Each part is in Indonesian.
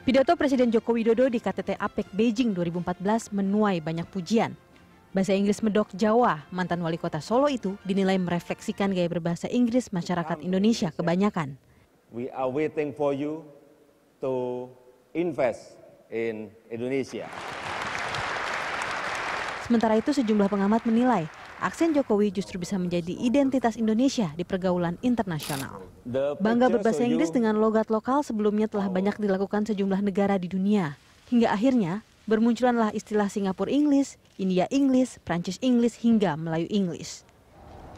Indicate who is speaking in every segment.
Speaker 1: Pidato Presiden Joko Widodo di KTT APEC Beijing 2014 menuai banyak pujian. Bahasa Inggris medok Jawa, mantan wali kota Solo itu dinilai merefleksikan gaya berbahasa Inggris masyarakat Indonesia kebanyakan.
Speaker 2: We are waiting for you to invest in Indonesia.
Speaker 1: Sementara itu sejumlah pengamat menilai aksen Jokowi justru bisa menjadi identitas Indonesia di pergaulan internasional. Bangga berbahasa Inggris dengan logat lokal sebelumnya telah banyak dilakukan sejumlah negara di dunia. Hingga akhirnya bermunculanlah istilah Singapura English, India English, Prancis English, hingga Melayu English.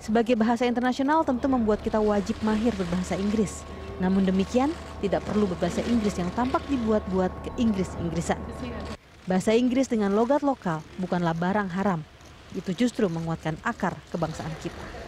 Speaker 1: Sebagai bahasa internasional tentu membuat kita wajib mahir berbahasa Inggris. Namun demikian, tidak perlu berbahasa Inggris yang tampak dibuat-buat ke Inggris-Inggrisan. Bahasa Inggris dengan logat lokal bukanlah barang haram. Itu justru menguatkan akar kebangsaan kita.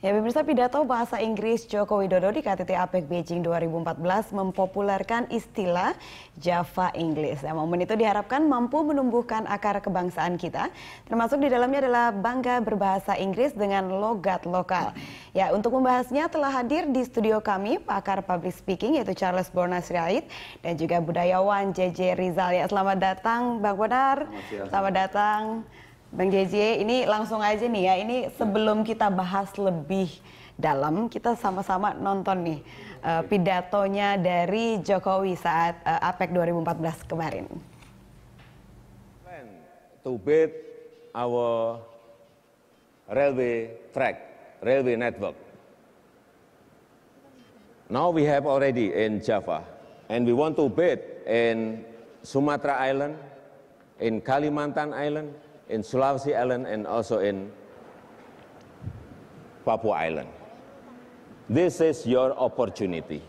Speaker 3: Ya, pemirsa, pidato bahasa Inggris Joko Widodo di KTT APEC Beijing 2014 mempopulerkan istilah Java English. Nah, momen itu diharapkan mampu menumbuhkan akar kebangsaan kita, termasuk di dalamnya adalah bangga berbahasa Inggris dengan logat lokal. Ya, untuk membahasnya telah hadir di studio kami pakar public speaking yaitu Charles Borna Sirait dan juga budayawan JJ Rizal. Ya, selamat datang Bang Bonar. Selamat datang Bang JJ. Ini langsung aja nih ya, ini sebelum kita bahas lebih dalam, kita sama-sama nonton nih pidatonya dari Jokowi saat APEC 2014 kemarin.
Speaker 2: To build our railway track, railway network. Now we have already in Java, and we want to build in Sumatra Island, in Kalimantan Island, in Sulawesi Island, and also in Papua Island. This is your opportunity.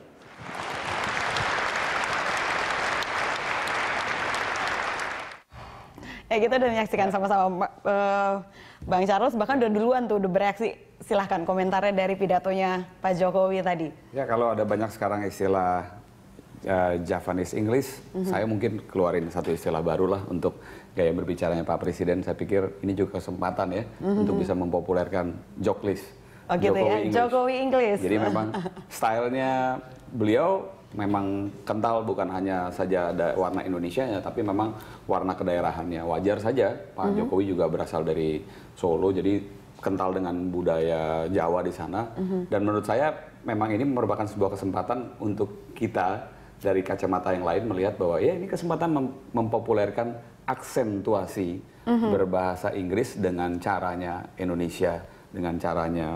Speaker 3: Kita udah menyaksikan sama-sama Bang Charles, bahkan udah duluan tuh udah bereaksi. Silahkan komentarnya dari pidatonya Pak Jokowi tadi.
Speaker 4: Ya, kalau ada banyak sekarang istilah Javanese English, saya mungkin keluarin satu istilah baru lah untuk gaya berbicaranya Pak Presiden. Saya pikir ini juga kesempatan ya untuk bisa mempopulerkan Joklis.
Speaker 3: Oh gitu ya, Jokowi English.
Speaker 4: Jadi memang stylenya beliau memang kental, bukan hanya saja ada warna Indonesianya, tapi memang warna kedaerahannya. Wajar saja Pak Jokowi juga berasal dari Solo, jadi kental dengan budaya Jawa di sana. Dan menurut saya memang ini merupakan sebuah kesempatan untuk kita dari kacamata yang lain melihat bahwa ya ini kesempatan mempopulerkan aksentuasi berbahasa Inggris dengan caranya Indonesia, dengan caranya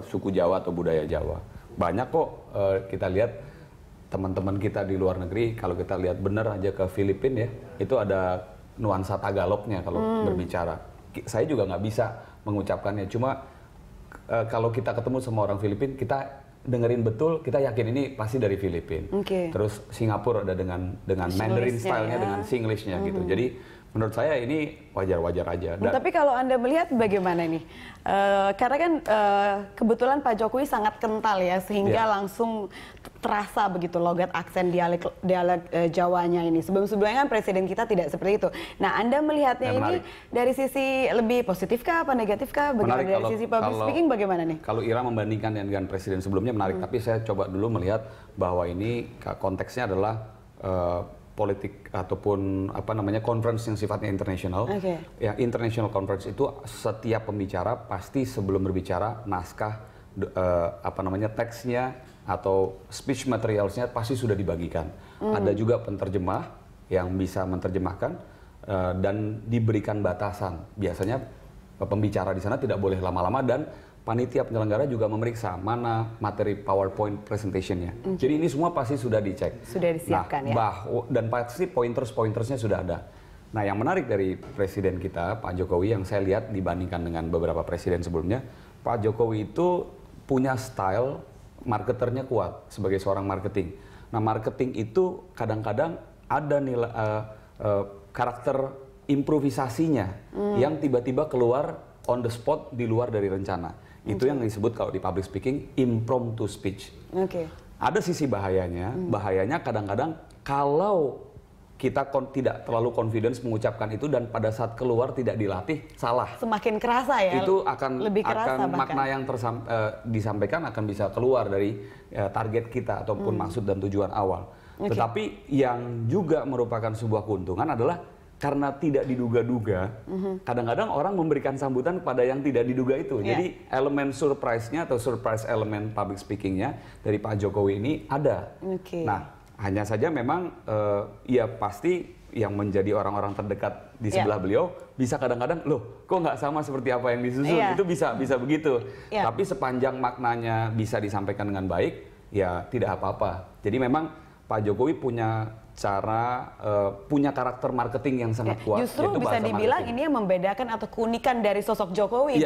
Speaker 4: suku Jawa atau budaya Jawa. Banyak kok kita lihat teman-teman kita di luar negeri, kalau kita lihat benar aja ke Filipina ya, itu ada nuansa Tagalognya kalau berbicara. Saya juga nggak bisa mengucapkannya, cuma kalau kita ketemu sama orang Filipina, kita dengerin betul, kita yakin ini pasti dari Filipina. Terus Singapura ada dengan Mandarin stylenya, dengan Singlishnya gitu. Jadi menurut saya ini wajar-wajar aja.
Speaker 3: Tapi kalau Anda melihat bagaimana nih? Karena kan kebetulan Pak Jokowi sangat kental ya, sehingga langsung terasa begitu logat aksen dialek Jawanya ini. Sebelum-sebelumnya kan presiden kita tidak seperti itu. Nah, Anda melihatnya ini dari sisi lebih positifkah apa negatifkah? Bagaimana dari sisi public speaking bagaimana nih?
Speaker 4: Kalau Ira membandingkan dengan presiden sebelumnya menarik, tapi saya coba dulu melihat bahwa ini konteksnya adalah politik ataupun apa namanya conference yang sifatnya internasional. Ya, international conference itu setiap pembicara pasti sebelum berbicara naskah apa namanya teksnya atau speech materialsnya pasti sudah dibagikan. Ada juga penterjemah yang bisa menerjemahkan dan diberikan batasan. Biasanya pembicara di sana tidak boleh lama-lama dan panitia penyelenggara juga memeriksa mana materi PowerPoint presentationnya. Jadi ini semua pasti sudah dicek.
Speaker 3: Sudah disiapkan ya.
Speaker 4: Dan pasti pointers-pointersnya sudah ada. Nah, yang menarik dari presiden kita, Pak Jokowi, yang saya lihat dibandingkan dengan beberapa presiden sebelumnya, Pak Jokowi itu punya style marketernya kuat sebagai seorang marketing. Nah, marketing itu kadang-kadang ada nilai karakter improvisasinya yang tiba-tiba keluar on the spot di luar dari rencana. Itu yang disebut kalau di public speaking impromptu speech. Ada sisi bahayanya. Bahayanya kadang-kadang kalau kita tidak terlalu confidence mengucapkan itu dan pada saat keluar tidak dilatih salah.
Speaker 3: Semakin kerasa ya.
Speaker 4: Itu akan
Speaker 3: lebih kerasa
Speaker 4: makna yang disampaikan akan bisa keluar dari target kita ataupun maksud dan tujuan awal. Tetapi yang juga merupakan sebuah keuntungan adalah karena tidak diduga-duga, kadang-kadang orang memberikan sambutan kepada yang tidak diduga itu. Jadi elemen surprise-nya atau surprise elemen public speaking-nya dari Pak Jokowi ini ada. Nah, hanya saja memang ya pasti yang menjadi orang-orang terdekat di sebelah beliau bisa kadang-kadang, loh kok nggak sama seperti apa yang disusun, itu bisa begitu. Tapi sepanjang maknanya bisa disampaikan dengan baik, ya tidak apa-apa. Jadi memang Pak Jokowi punya cara, punya karakter marketing yang sangat kuat.
Speaker 3: Justru bisa dibilang ini yang membedakan atau keunikan dari sosok Jokowi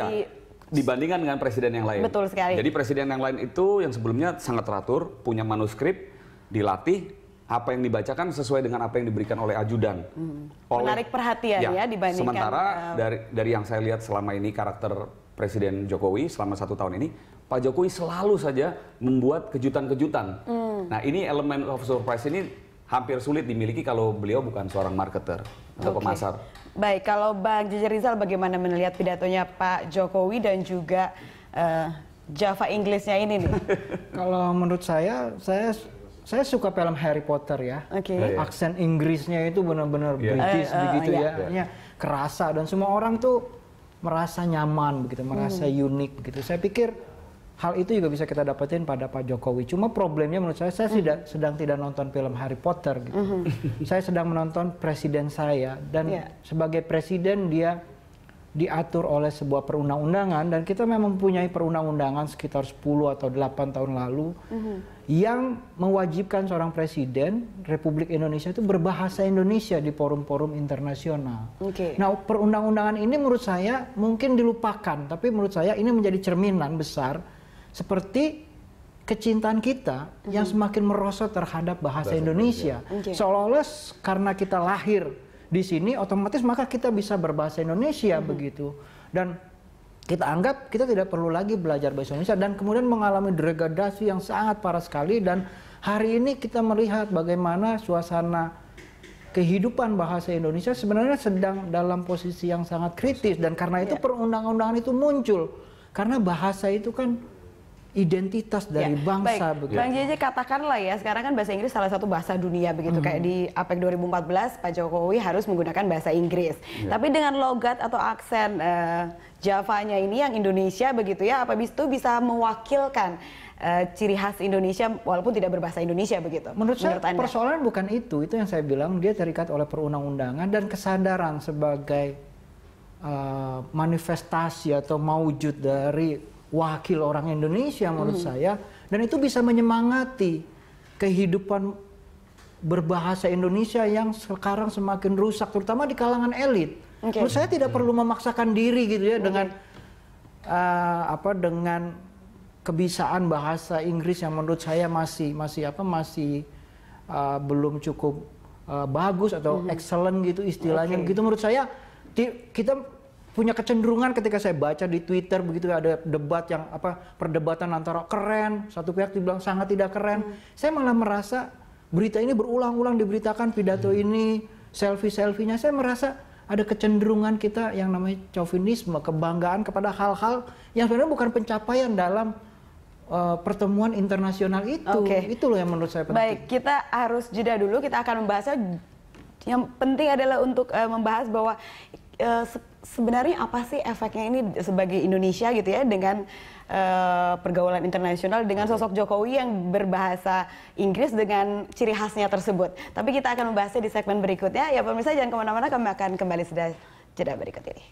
Speaker 4: dibandingkan dengan presiden yang lain.
Speaker 3: Betul sekali.
Speaker 4: Jadi presiden yang lain itu yang sebelumnya sangat teratur, punya manuskrip, dilatih, apa yang dibacakan sesuai dengan apa yang diberikan oleh ajudan.
Speaker 3: Menarik perhatian ya dibandingkan.
Speaker 4: Sementara dari yang saya lihat selama ini karakter Presiden Jokowi selama 1 tahun ini, Pak Jokowi selalu saja membuat kejutan-kejutan. Nah ini elemen of surprise ini hampir sulit dimiliki kalau beliau bukan seorang marketer atau pemasar.
Speaker 3: Baik, kalau Bang Jeje Rizal bagaimana melihat pidatonya Pak Jokowi dan juga Java Inggrisnya ini nih?
Speaker 5: Kalau menurut saya suka film Harry Potter ya. Aksen Inggrisnya itu benar-benar British begitu ya. Kerasa dan semua orang tuh merasa nyaman begitu, merasa unik begitu. Saya pikir hal itu juga bisa kita dapetin pada Pak Jokowi. Cuma problemnya menurut saya sedang tidak nonton film Harry Potter gitu. Saya sedang menonton presiden saya dan sebagai presiden dia diatur oleh sebuah perundang-undangan dan kita memang mempunyai perundang-undangan sekitar 10 atau 8 tahun lalu yang mewajibkan seorang presiden Republik Indonesia itu berbahasa Indonesia di forum-forum internasional. Nah, perundang-undangan ini menurut saya mungkin dilupakan, tapi menurut saya ini menjadi cerminan besar seperti kecintaan kita yang semakin merosot terhadap bahasa Indonesia. Seolah-olah karena kita lahir di sini otomatis maka kita bisa berbahasa Indonesia begitu, dan kita anggap kita tidak perlu lagi belajar bahasa Indonesia dan kemudian mengalami degradasi yang sangat parah sekali. Dan hari ini kita melihat bagaimana suasana kehidupan bahasa Indonesia sebenarnya sedang dalam posisi yang sangat kritis, dan karena itu perundang-undangan itu muncul karena bahasa itu kan identitas dari bangsa.
Speaker 3: Baik, Bang Jeje katakanlah ya, sekarang kan bahasa Inggris salah satu bahasa dunia begitu, kayak di APEC 2014 Pak Jokowi harus menggunakan bahasa Inggris. Tapi dengan logat atau aksen Javanya ini yang Indonesia begitu ya, apa itu bisa mewakilkan ciri khas Indonesia walaupun tidak berbahasa Indonesia begitu?
Speaker 5: Menurut saya persoalan bukan itu yang saya bilang, dia terikat oleh perundang-undangan dan kesadaran sebagai manifestasi atau maujud dari wakil orang Indonesia menurut saya, dan itu bisa menyemangati kehidupan berbahasa Indonesia yang sekarang semakin rusak terutama di kalangan elit. Menurut saya tidak perlu memaksakan diri gitu ya dengan dengan kebisaan bahasa Inggris yang menurut saya masih belum cukup bagus atau excellent gitu istilahnya gitu. Menurut saya kita punya kecenderungan ketika saya baca di Twitter begitu ada debat yang perdebatan antara keren, satu pihak dibilang sangat tidak keren. Saya malah merasa berita ini berulang-ulang diberitakan, pidato ini, selfie-selfie-nya. Saya merasa ada kecenderungan kita yang namanya chauvinisme, kebanggaan kepada hal-hal yang sebenarnya bukan pencapaian dalam pertemuan internasional itu. Itu loh yang menurut saya penting.
Speaker 3: Baik, kita harus jeda dulu, kita akan membahasnya. Yang penting adalah untuk membahas bahwa sebenarnya apa sih efeknya ini sebagai Indonesia gitu ya dengan pergaulan internasional dengan sosok Jokowi yang berbahasa Inggris dengan ciri khasnya tersebut. Tapi kita akan membahasnya di segmen berikutnya. Ya pemirsa jangan kemana-mana, kami akan kembali setelah jeda berikut ini.